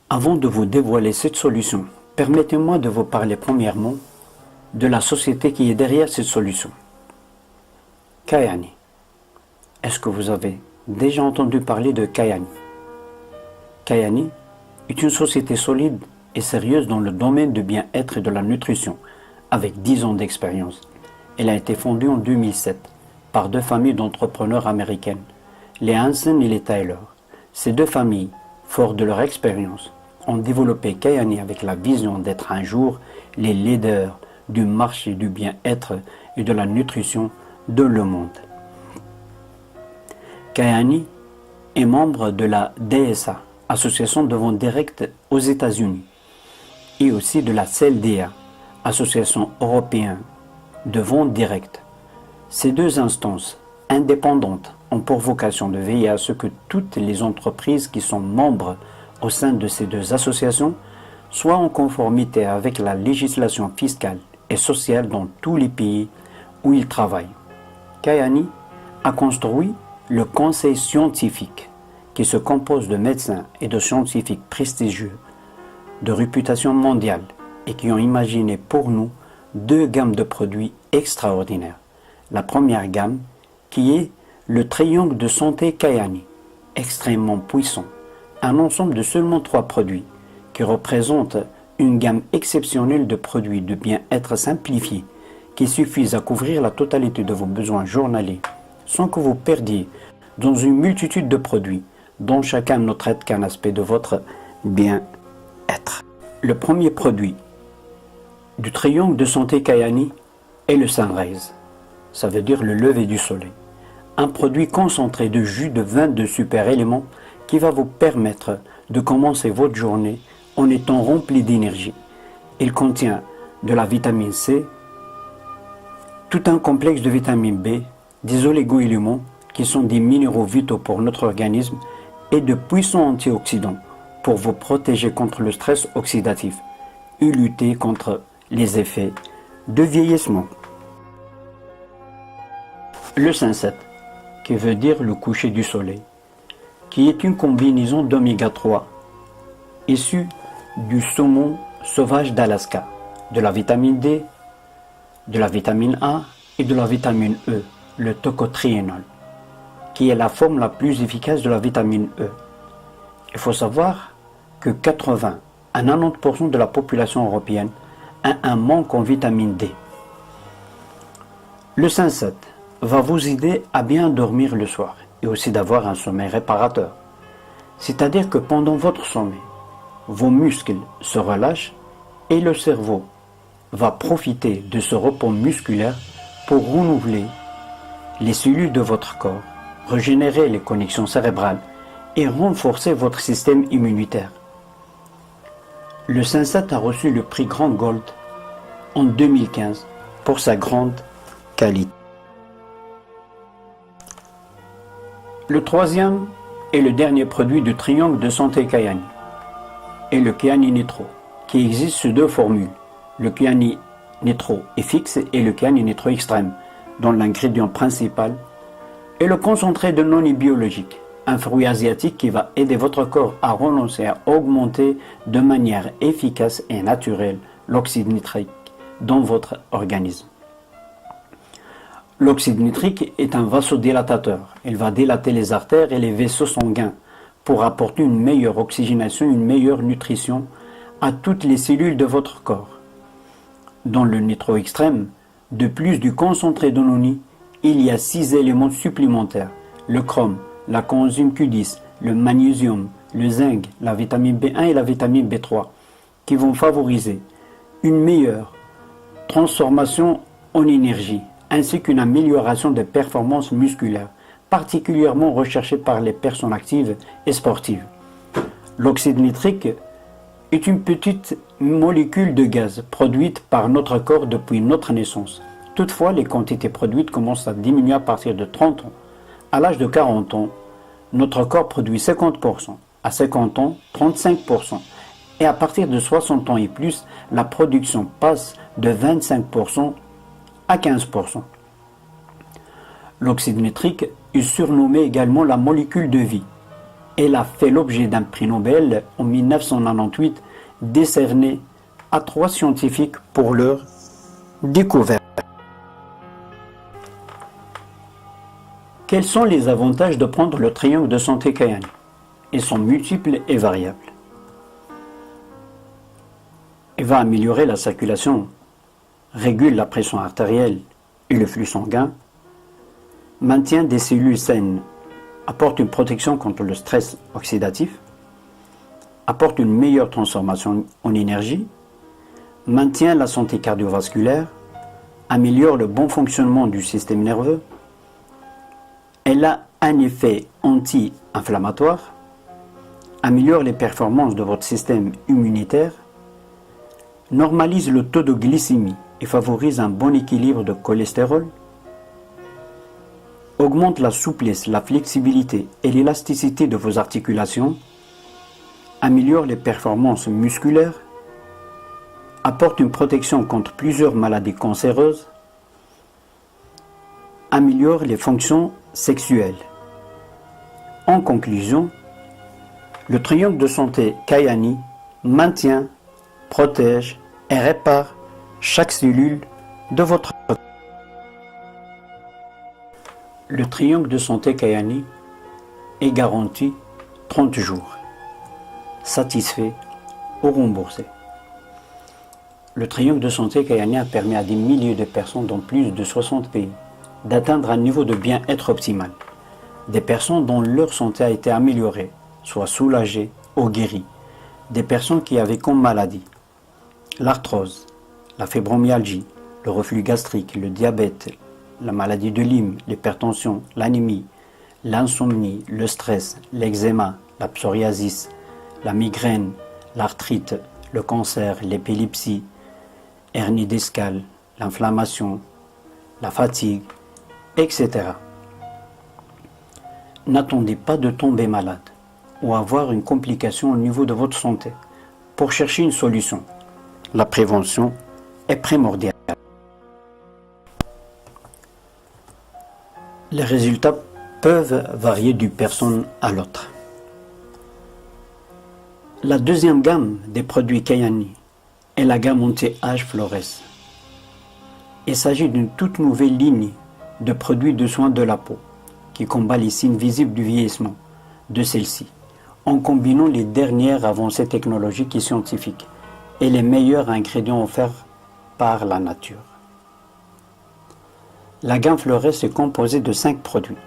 Avant de vous dévoiler cette solution, permettez-moi de vous parler premièrement de la société qui est derrière cette solution. Kayani. Est-ce que vous avez déjà entendu parler de Kayani? Kayani est une société solide et sérieuse dans le domaine du bien-être et de la nutrition, avec 10 ans d'expérience. Elle a été fondée en 2007 par deux familles d'entrepreneurs américaines, les Hansen et les Tyler. Ces deux familles, fortes de leur expérience, ont développé Kayani avec la vision d'être un jour les leaders du marché du bien-être et de la nutrition de le monde. Kayani est membre de la DSA, Association de vente directe aux États-Unis, et aussi de la CELDA, Association européenne de vente directe. Ces deux instances indépendantes ont pour vocation de veiller à ce que toutes les entreprises qui sont membres au sein de ces deux associations soient en conformité avec la législation fiscale et sociale dans tous les pays où ils travaillent. Kayani a construit le conseil scientifique qui se compose de médecins et de scientifiques prestigieux de réputation mondiale et qui ont imaginé pour nous deux gammes de produits extraordinaires. La première gamme qui est le triangle de santé Kayani, extrêmement puissant, un ensemble de seulement 3 produits qui représentent une gamme exceptionnelle de produits de bien-être simplifiés qui suffisent à couvrir la totalité de vos besoins journaliers sans que vous perdiez dans une multitude de produits dont chacun ne traite qu'un aspect de votre bien-être. Le premier produit du triangle de santé Kayani est le Sunrise, ça veut dire le lever du soleil. Un produit concentré de jus de 22 super éléments qui va vous permettre de commencer votre journée en étant rempli d'énergie. Il contient de la vitamine C, tout un complexe de vitamine B, des oligo-éléments qui sont des minéraux vitaux pour notre organisme et de puissants antioxydants pour vous protéger contre le stress oxydatif et lutter contre les effets de vieillissement. Le sunset, qui veut dire le coucher du soleil, qui est une combinaison d'oméga 3 issue du saumon sauvage d'Alaska, de la vitamine D, de la vitamine A et de la vitamine E, le tocotriénol, qui est la forme la plus efficace de la vitamine E. Il faut savoir que 80 à 90% de la population européenne a un manque en vitamine D. Le sunset va vous aider à bien dormir le soir et aussi d'avoir un sommeil réparateur. C'est-à-dire que pendant votre sommeil, vos muscles se relâchent et le cerveau va profiter de ce repos musculaire pour renouveler les cellules de votre corps, régénérer les connexions cérébrales et renforcer votre système immunitaire. Le sunset a reçu le prix Grand Gold en 2015 pour sa grande qualité. Le troisième et le dernier produit du triangle de santé Kayani est le Kayani Nitro, qui existe sous 2 formules, le Kayani Nitro FX et le Kayani Nitro Extreme, dont l'ingrédient principal est le concentré de noni biologique, un fruit asiatique qui va aider votre corps à renoncer à augmenter de manière efficace et naturelle l'oxyde nitrique dans votre organisme. L'oxyde nitrique est un vasodilatateur. Il va dilater les artères et les vaisseaux sanguins pour apporter une meilleure oxygénation, une meilleure nutrition à toutes les cellules de votre corps. Dans le nitro extrême, de plus du concentré de noni, il y a 6 éléments supplémentaires, le chrome, la coenzyme Q10, le magnésium, le zinc, la vitamine B1 et la vitamine B3, qui vont favoriser une meilleure transformation en énergie, ainsi qu'une amélioration des performances musculaires, particulièrement recherchée par les personnes actives et sportives. L'oxyde nitrique est une petite molécule de gaz produite par notre corps depuis notre naissance. Toutefois, les quantités produites commencent à diminuer à partir de 30 ans. À l'âge de 40 ans, notre corps produit 50%, à 50 ans, 35%, et à partir de 60 ans et plus, la production passe de 25% à 15%. L'oxyde nitrique est surnommé également la molécule de vie, Elle a fait l'objet d'un prix Nobel en 1998 décerné à 3 scientifiques pour leur découverte. Quels sont les avantages de prendre le triangle de santé Kayani? Ils sont multiples et variables. Il va améliorer la circulation, régule la pression artérielle et le flux sanguin, maintient des cellules saines, apporte une protection contre le stress oxydatif, apporte une meilleure transformation en énergie, maintient la santé cardiovasculaire, améliore le bon fonctionnement du système nerveux. Elle a un effet anti-inflammatoire, améliore les performances de votre système immunitaire, normalise le taux de glycémie et favorise un bon équilibre de cholestérol, augmente la souplesse, la flexibilité et l'élasticité de vos articulations, améliore les performances musculaires, apporte une protection contre plusieurs maladies cancéreuses, améliore les fonctions sexuelles. En conclusion, le triangle de santé Kayani maintient, protège et répare chaque cellule de votre corps. Le triangle de santé Kayani est garanti 30 jours, satisfait ou remboursé. Le triangle de santé Kayani a permis à des milliers de personnes dans plus de 60 pays d'atteindre un niveau de bien-être optimal. Des personnes dont leur santé a été améliorée, soit soulagées ou guéries. Des personnes qui avaient comme maladie l'arthrose, la fibromyalgie, le reflux gastrique, le diabète, la maladie de Lyme, l'hypertension, l'anémie, l'insomnie, le stress, l'eczéma, la psoriasis, la migraine, l'arthrite, le cancer, l'épilepsie, hernie discale, l'inflammation, la fatigue, etc. N'attendez pas de tomber malade ou avoir une complication au niveau de votre santé pour chercher une solution. La prévention est primordiale. Les résultats peuvent varier d'une personne à l'autre. La deuxième gamme des produits Kayani est la gamme anti-âge Flores. Il s'agit d'une toute nouvelle ligne de produits de soins de la peau qui combat les signes visibles du vieillissement de celle-ci en combinant les dernières avancées technologiques et scientifiques et les meilleurs ingrédients offerts par la nature. La gamme Flores est composée de 5 produits.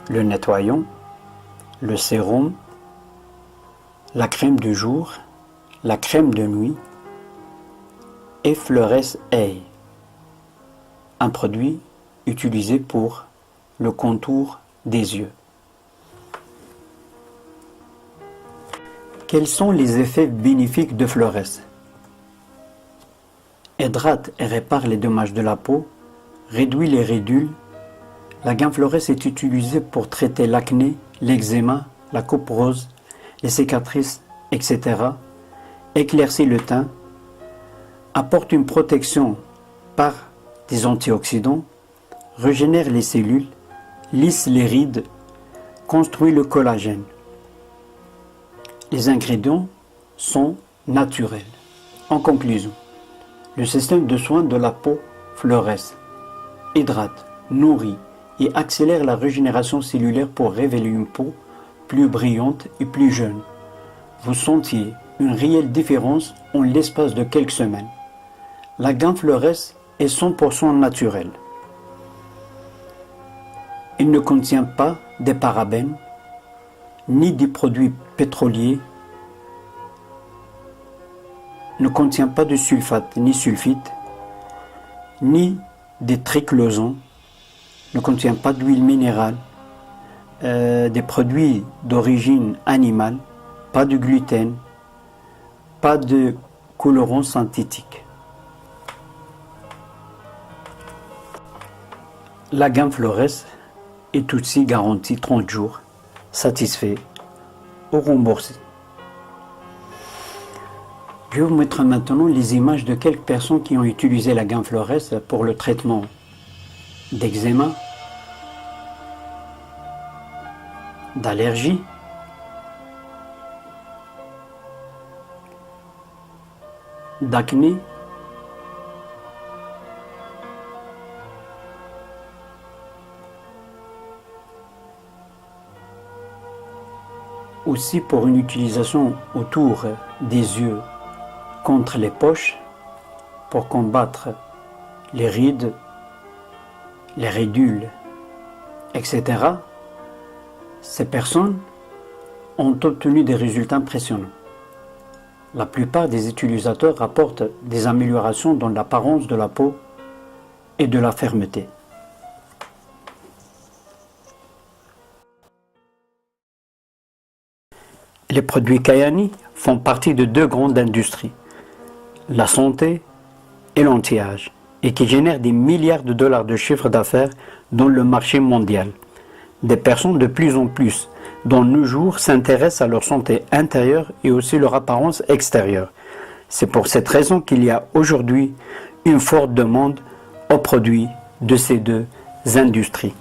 Le nettoyant, le sérum, la crème de jour, la crème de nuit et Flores Eye, un produit utilisé pour le contour des yeux. Quels sont les effets bénéfiques de Flores? Hydrate et répare les dommages de la peau, réduit les ridules. La gamme Flores est utilisée pour traiter l'acné, l'eczéma, la coupe rose, les cicatrices, etc. Éclaircit le teint, apporte une protection par des antioxydants, régénère les cellules, lisse les rides, construit le collagène. Les ingrédients sont naturels. En conclusion, le système de soins de la peau Flores hydrate, nourrit et accélère la régénération cellulaire pour révéler une peau plus brillante et plus jeune. Vous sentiez une réelle différence en l'espace de quelques semaines. La gamme Flores est 100% naturelle. Il ne contient pas des parabènes, ni des produits pétroliers, ne contient pas de sulfate ni sulfite, ni des triclosans, ne contient pas d'huile minérale, des produits d'origine animale, pas de gluten, pas de colorants synthétiques. La gamme Flores est aussi garantie 30 jours, satisfait ou remboursé. Je vais vous mettre maintenant les images de quelques personnes qui ont utilisé la gamme Flores pour le traitement d'eczéma, d'allergie, d'acné, aussi pour une utilisation autour des yeux contre les poches pour combattre les rides, les ridules, etc. Ces personnes ont obtenu des résultats impressionnants. La plupart des utilisateurs rapportent des améliorations dans l'apparence de la peau et de la fermeté. Les produits Kayani font partie de deux grandes industries, la santé et l'anti-âge, et qui génèrent des milliards de dollars de chiffre d'affaires dans le marché mondial. Des personnes de plus en plus, dans nos jours, s'intéressent à leur santé intérieure et aussi leur apparence extérieure. C'est pour cette raison qu'il y a aujourd'hui une forte demande aux produits de ces deux industries.